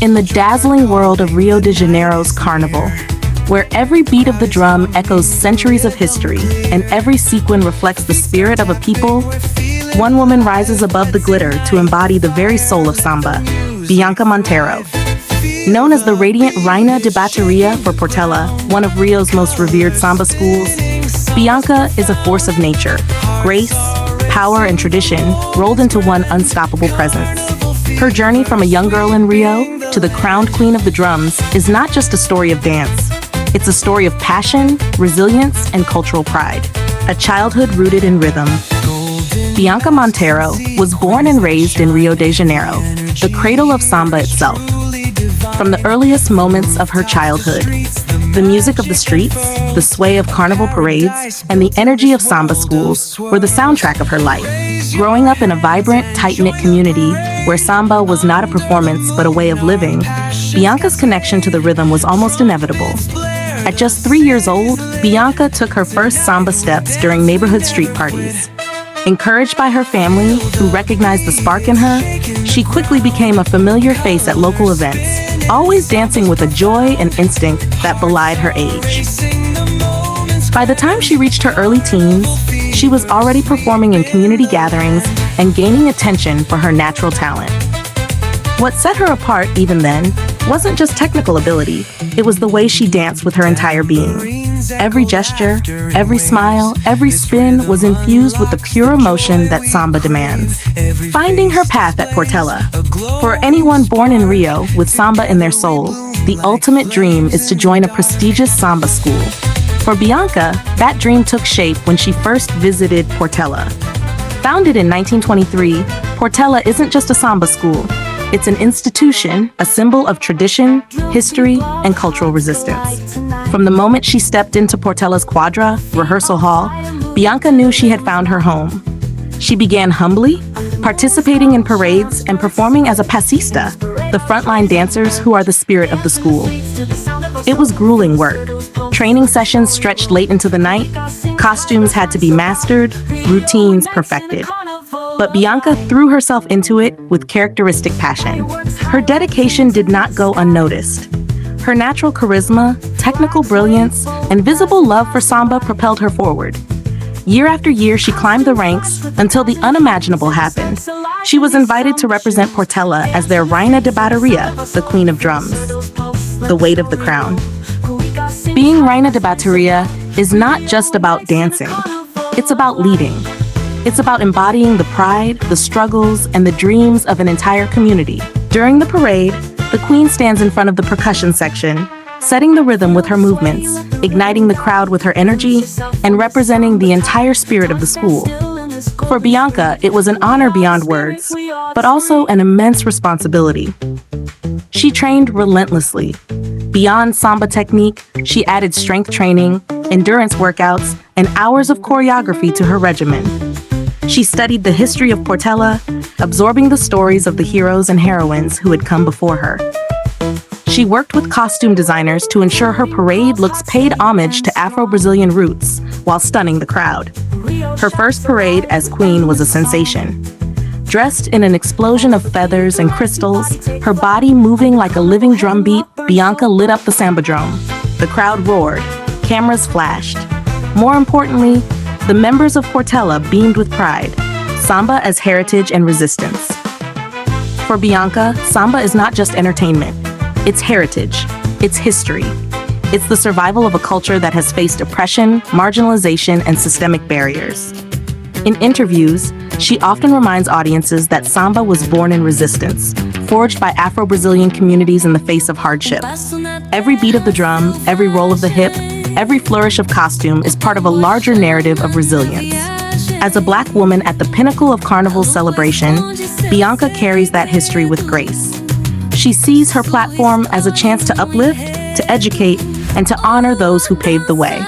In the dazzling world of Rio de Janeiro's Carnival, where every beat of the drum echoes centuries of history and every sequin reflects the spirit of a people, one woman rises above the glitter to embody the very soul of samba, Bianca Monteiro. Known as the radiant Rainha de Bateria for Portela, one of Rio's most revered samba schools, Bianca is a force of nature, grace, power, and tradition rolled into one unstoppable presence. Her journey from a young girl in Rio to the crowned queen of the drums is not just a story of dance. It's a story of passion, resilience, and cultural pride. A childhood rooted in rhythm. Bianca Monteiro was born and raised in Rio de Janeiro, the cradle of samba itself. From the earliest moments of her childhood, the music of the streets, the sway of carnival parades, and the energy of samba schools were the soundtrack of her life. Growing up in a vibrant, tight-knit community where samba was not a performance but a way of living, Bianca's connection to the rhythm was almost inevitable. At just 3 years old, Bianca took her first samba steps during neighborhood street parties. Encouraged by her family, who recognized the spark in her, she quickly became a familiar face at local events, always dancing with a joy and instinct that belied her age. By the time she reached her early teens, she was already performing in community gatherings and gaining attention for her natural talent. What set her apart even then wasn't just technical ability, it was the way she danced with her entire being. Every gesture, every smile, every spin was infused with the pure emotion that samba demands. Finding her path at Portela. For anyone born in Rio with samba in their soul, the ultimate dream is to join a prestigious samba school. For Bianca, that dream took shape when she first visited Portela. Founded in 1923, Portela isn't just a samba school. It's an institution, a symbol of tradition, history, and cultural resistance. From the moment she stepped into Portela's quadra, rehearsal hall, Bianca knew she had found her home. She began humbly, participating in parades and performing as a passista, the frontline dancers who are the spirit of the school. It was grueling work. Training sessions stretched late into the night, costumes had to be mastered, routines perfected. But Bianca threw herself into it with characteristic passion. Her dedication did not go unnoticed. Her natural charisma, technical brilliance, and visible love for samba propelled her forward. Year after year, she climbed the ranks until the unimaginable happened. She was invited to represent Portela as their Rainha de Bateria, the queen of drums. The weight of the crown. Being Rainha de Bateria is not just about dancing. It's about leading. It's about embodying the pride, the struggles, and the dreams of an entire community. During the parade, the queen stands in front of the percussion section, setting the rhythm with her movements, igniting the crowd with her energy, and representing the entire spirit of the school. For Bianca, it was an honor beyond words, but also an immense responsibility. She trained relentlessly. Beyond samba technique, she added strength training, endurance workouts, and hours of choreography to her regimen. She studied the history of Portela, absorbing the stories of the heroes and heroines who had come before her. She worked with costume designers to ensure her parade looks paid homage to Afro-Brazilian roots while stunning the crowd. Her first parade as queen was a sensation. Dressed in an explosion of feathers and crystals, her body moving like a living drumbeat, Bianca lit up the samba drum. The crowd roared, cameras flashed. More importantly, the members of Portela beamed with pride, samba as heritage and resistance. For Bianca, samba is not just entertainment. It's heritage. It's history. It's the survival of a culture that has faced oppression, marginalization, and systemic barriers. In interviews, she often reminds audiences that samba was born in resistance, forged by Afro-Brazilian communities in the face of hardship. Every beat of the drum, every roll of the hip, every flourish of costume is part of a larger narrative of resilience. As a Black woman at the pinnacle of Carnival's celebration, Bianca carries that history with grace. She sees her platform as a chance to uplift, to educate, and to honor those who paved the way.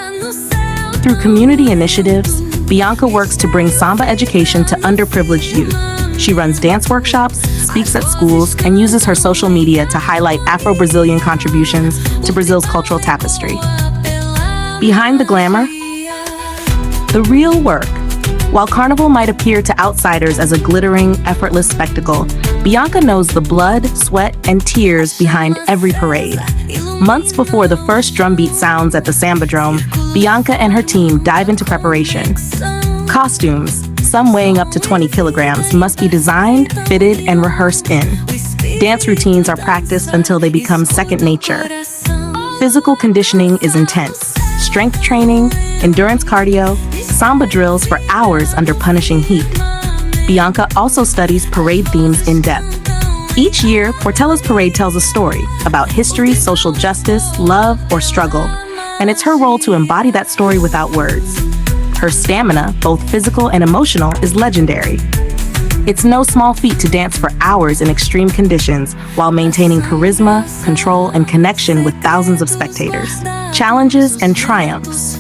Through community initiatives, Bianca works to bring samba education to underprivileged youth. She runs dance workshops, speaks at schools, and uses her social media to highlight Afro-Brazilian contributions to Brazil's cultural tapestry. Behind the glamour, the real work. While Carnival might appear to outsiders as a glittering, effortless spectacle, Bianca knows the blood, sweat, and tears behind every parade. Months before the first drumbeat sounds at the Sambadrome, Bianca and her team dive into preparation. Costumes, some weighing up to 20 kilograms, must be designed, fitted, and rehearsed in. Dance routines are practiced until they become second nature. Physical conditioning is intense. Strength training, endurance cardio, Samba drills for hours under punishing heat. Bianca also studies parade themes in depth. Each year, Portella's parade tells a story about history, social justice, love, or struggle, and it's her role to embody that story without words. Her stamina, both physical and emotional, is legendary. It's no small feat to dance for hours in extreme conditions while maintaining charisma, control, and connection with thousands of spectators. Challenges and triumphs.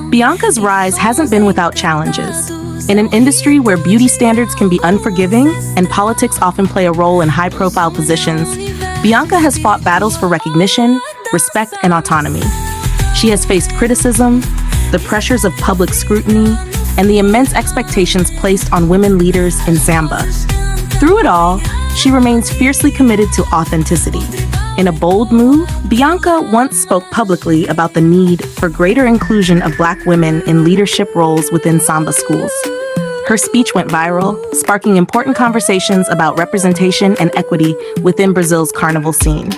Bianca's rise hasn't been without challenges. In an industry where beauty standards can be unforgiving and politics often play a role in high-profile positions, Bianca has fought battles for recognition, respect, and autonomy. She has faced criticism, the pressures of public scrutiny, and the immense expectations placed on women leaders in Samba. Through it all, she remains fiercely committed to authenticity. In a bold move, Bianca once spoke publicly about the need for greater inclusion of Black women in leadership roles within Samba schools. Her speech went viral, sparking important conversations about representation and equity within Brazil's carnival scene.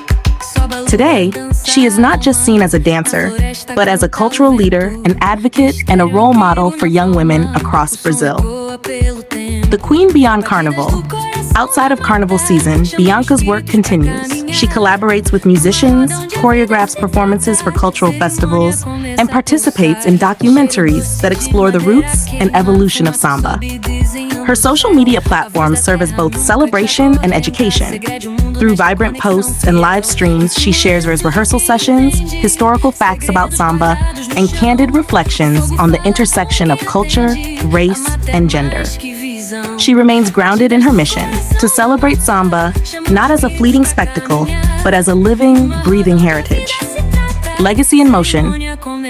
Today, she is not just seen as a dancer, but as a cultural leader, an advocate, and a role model for young women across Brazil. The Queen Beyond Carnival. Outside of carnival season, Bianca's work continues. She collaborates with musicians, choreographs performances for cultural festivals, and participates in documentaries that explore the roots and evolution of Samba. Her social media platforms serve as both celebration and education. Through vibrant posts and live streams, she shares rehearsal sessions, historical facts about Samba, and candid reflections on the intersection of culture, race, and gender. She remains grounded in her mission to celebrate Samba not as a fleeting spectacle, but as a living, breathing heritage. Legacy in motion,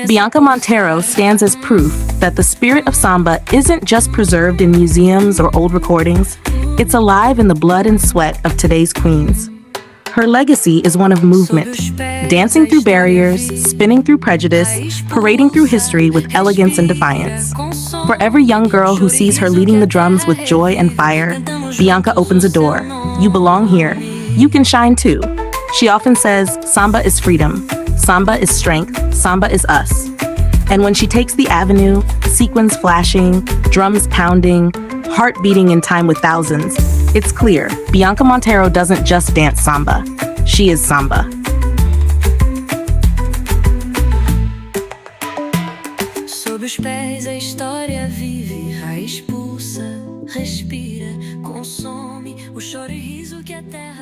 Bianca Monteiro stands as proof that the spirit of Samba isn't just preserved in museums or old recordings, it's alive in the blood and sweat of today's queens. Her legacy is one of movement, dancing through barriers, spinning through prejudice, parading through history with elegance and defiance. For every young girl who sees her leading the drums with joy and fire, Bianca opens a door. You belong here. You can shine too. She often says, Samba is freedom. Samba is strength. Samba is us. And when she takes the avenue, sequins flashing, drums pounding, heart beating in time with thousands, it's clear, Bianca Monteiro doesn't just dance Samba. She is Samba. Sob os pés a história vive, raiz pulsa, respira, consome o choro e riso que a terra